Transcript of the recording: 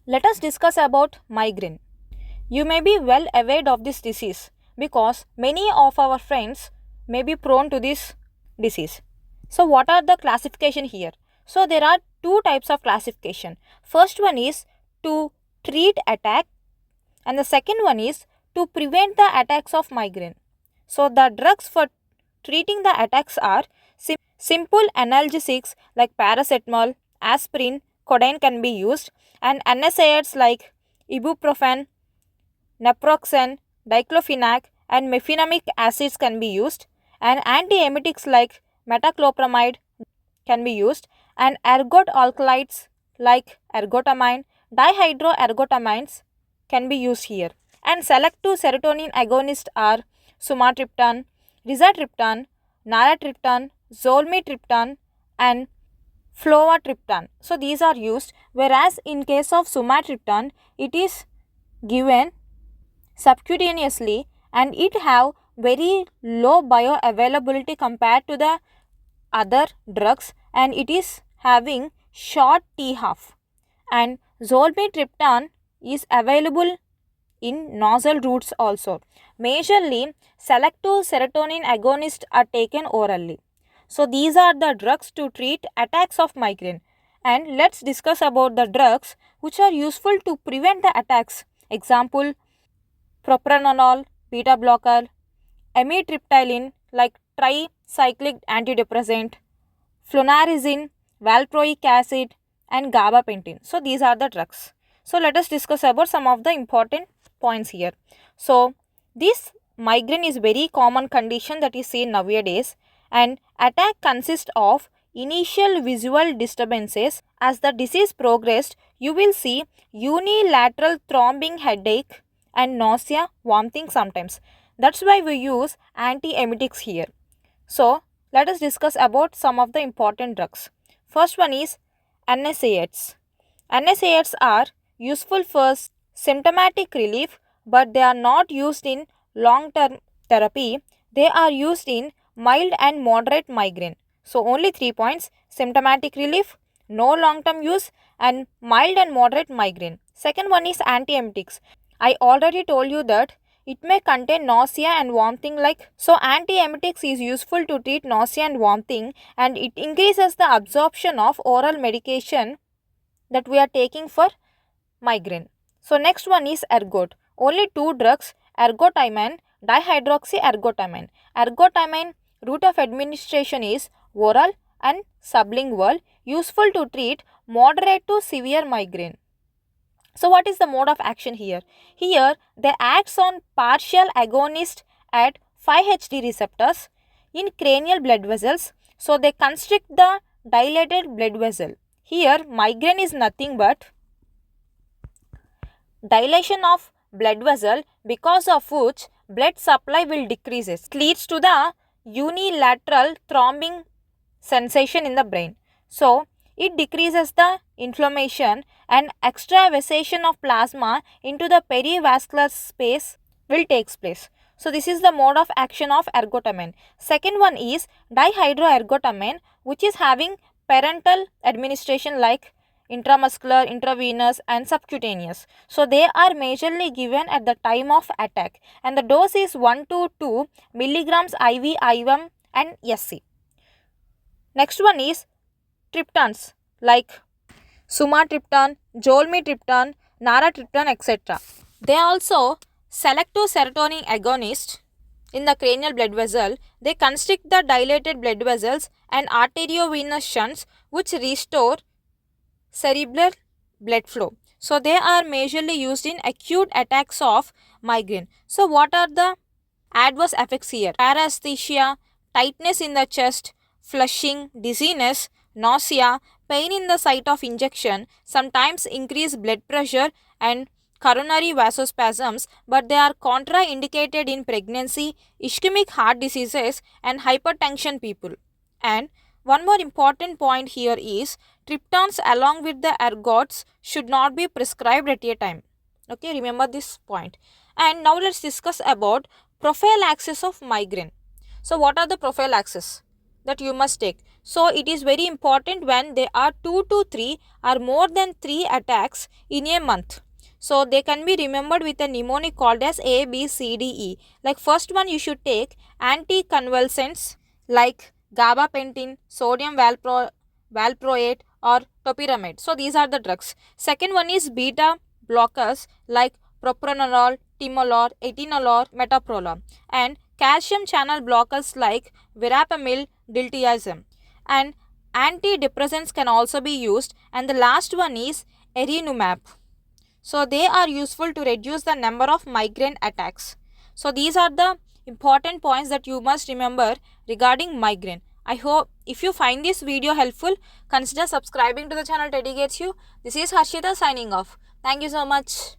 Let us discuss about migraine. You may be well aware of this disease because many of our friends may be prone to this disease. So what are the classification here? So there are two types of classification. First one is to treat attack and the second one is to prevent the attacks of migraine. So the drugs for treating the attacks are simple analgesics like paracetamol, aspirin, codeine can be used, and NSAIDs like ibuprofen, naproxen, diclofenac, and mefenamic acids can be used, and antiemetics like metoclopramide can be used, and ergot alkaloids like ergotamine, dihydroergotamines can be used here. And selective serotonin agonists are sumatriptan, rizatriptan, naratriptan, zolmitriptan, and fluvatriptan. So these are used, whereas in case of sumatriptan, it is given subcutaneously and it have very low bioavailability compared to the other drugs, and it is having short T half. And zolmitriptan is available in nasal routes also. Majorly, selective serotonin agonists are taken orally. So these are the drugs to treat attacks of migraine. And let's discuss about the drugs which are useful to prevent the attacks. Example, propranolol, beta blocker, amitriptyline like tricyclic antidepressant, flunarizine, valproic acid, and gabapentin. So these are the drugs. So let us discuss about some of the important points here. So this migraine is very common condition that is seen nowadays, and attack consists of initial visual disturbances. As the disease progressed, you will see unilateral throbbing headache and nausea, vomiting sometimes. That's why we use antiemetics here. So let us discuss about some of the important drugs. First one is NSAIDs. NSAIDs are useful for symptomatic relief, but they are not used in long-term therapy. They are used in mild and moderate migraine. So only 3 points: symptomatic relief, no long-term use, and mild and moderate migraine. Second one is antiemetics. I already told you that it may contain nausea and vomiting like. So antiemetics is useful to treat nausea and vomiting, and it increases the absorption of oral medication that we are taking for migraine. So next one is ergot. Only two drugs, ergotamine, dihydroxyergotamine. Ergotamine route of administration is oral and sublingual, useful to treat moderate to severe migraine. So what is the mode of action here? Here they acts on partial agonist at 5-HT receptors in cranial blood vessels. So they constrict the dilated blood vessel. Here migraine is nothing but dilation of blood vessel, because of which blood supply will decrease. It leads to the unilateral throbbing sensation in the brain. So it decreases the inflammation and extravasation of plasma into the perivascular space will takes place. So this is the mode of action of ergotamine. Second one is dihydroergotamine, which is having parenteral administration like intramuscular, intravenous, and subcutaneous. So they are majorly given at the time of attack, and the dose is 1 to 2 milligrams IV, IM, and SC. Next one is triptans like sumatriptan, zolmitriptan, naratriptan, etc. They are also selective serotonin agonists in the cranial blood vessel. They constrict the dilated blood vessels and arteriovenous shunts, which restore cerebral blood flow. So they are majorly used in acute attacks of migraine. So what are the adverse effects here? Paresthesia, tightness in the chest, flushing, dizziness, nausea, pain in the site of injection, sometimes increased blood pressure and coronary vasospasms, but they are contraindicated in pregnancy, ischemic heart diseases, and hypertension people. And one more important point here is triptans along with the ergots should not be prescribed at a time. Okay, remember this point. And now let's discuss about prophylaxis of migraine. So what are the prophylaxis that you must take? So it is very important when there are 2 to 3 or more than 3 attacks in a month. So they can be remembered with a mnemonic called as A, B, C, D, E. Like first one you should take anticonvulsants like gabapentin, sodium valproate or topiramate. So these are the drugs. Second one is beta blockers like propranolol, timolol, etinolol, metoprolol, and calcium channel blockers like verapamil, diltiazem. And antidepressants can also be used. And the last one is erinumab. So they are useful to reduce the number of migraine attacks. So these are the important points that you must remember regarding migraine. I hope if you find this video helpful, consider subscribing to the channel to educate you. This is Harshita signing off. Thank you so much.